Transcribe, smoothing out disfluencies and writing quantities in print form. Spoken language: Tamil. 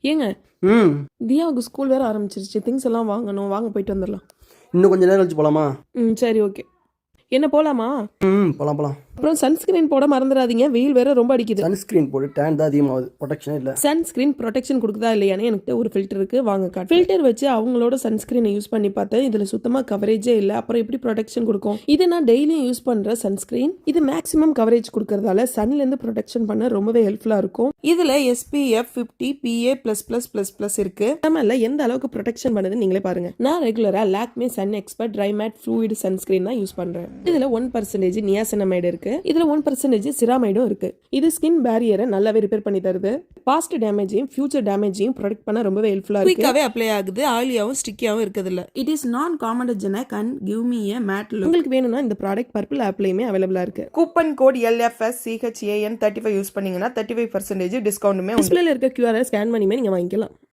ஏங்க ம் தியாவுக்கு ஸ்கூல் வேற ஆரம்பிச்சிருச்சு. திங்ஸ் எல்லாம் வாங்கணும். வாங்க போயிட்டு வந்துடலாம். இன்னும் கொஞ்சம் நேரம் கழிச்சு போகலாமா? சரி ஓகே. என்ன போலாமா? போகலாம். அப்புறம் சன்ஸ்கிரீன் போட மறந்துடாதீங்க. வெயில் வேற ரொம்ப அடிக்குது. சன்ஸ்கிரீன் போட்டு டேன் தான் அதிகமாகுது, ப்ரொடெக்ஷனே இல்லை. சன்ஸ்கிரீன் ப்ரொடெக்ஷன் கொடுக்குதா இல்லையானே எனக்கு ஒரு ஃபில்டர் இருக்கு, வாங்க காட்டு. ஃபில்டர் வச்சு அவங்களோட சன்ஸ்கிரீனை யூஸ் பண்ணி பார்த்தேன். இதுல சுத்தமா கவரேஜே இல்லை. அப்புறம் எப்படி ப்ரொடெக்ஷன் கொடுக்கும்? இது நான் டெய்லியும் யூஸ் பண்ற சன்ஸ்கிரீன். இது மேக்ஸிமம் கவரேஜ் கொடுக்கறதால சன்ல இருந்து ப்ரொடெக்ஷன் பண்ண ரொம்பவே ஹெல்ப்ஃபுல்லா இருக்கும். இதுல SPF 50 PA++++ இருக்கு. நம்மள எந்த அளவுக்கு ப்ரொடெக்ஷன் பண்ணுது நீங்களே பாருங்க. நான் ரெகுலரா Lakme sun expert tri matte fluid sunscreen தான் யூஸ் பண்றேன். இதுல 1% நியாசினமைடு இருக்கு. இதுல 1% சிராமைடும் இருக்கு. இது ஸ்கின் பேரியரை நல்லாவே ரிப்பேர் பண்ணி தருது. பாஸ்ட் டேமேஜையும் ஃபியூச்சர் டேமேஜையும் ப்ரொடெக்ட் பண்ண ரொம்பவே ஹெல்ப்ஃபுல்லா இருக்கு. குயிக்காவே அப்ளை ஆகுது. ஆயிலியாவும் ஸ்டிக்கியாவும் இருக்குது இல்ல. It is non comedogenic and give me a matte look. உங்களுக்கு வேணும்னா இந்த ப்ராடக்ட் பர்பிள் ஆப்லயுமே அவைலபிளா இருக்கு. கூப்பன் கோட் LFSCHAN35 யூஸ் பண்ணீங்கன்னா 35% டிஸ்கவுண்ட்டுமே. டிஸ்பிளேல இருக்க QR ஸ்கேன் பண்ணியுமே நீங்க வாங்கிக்கலாம்.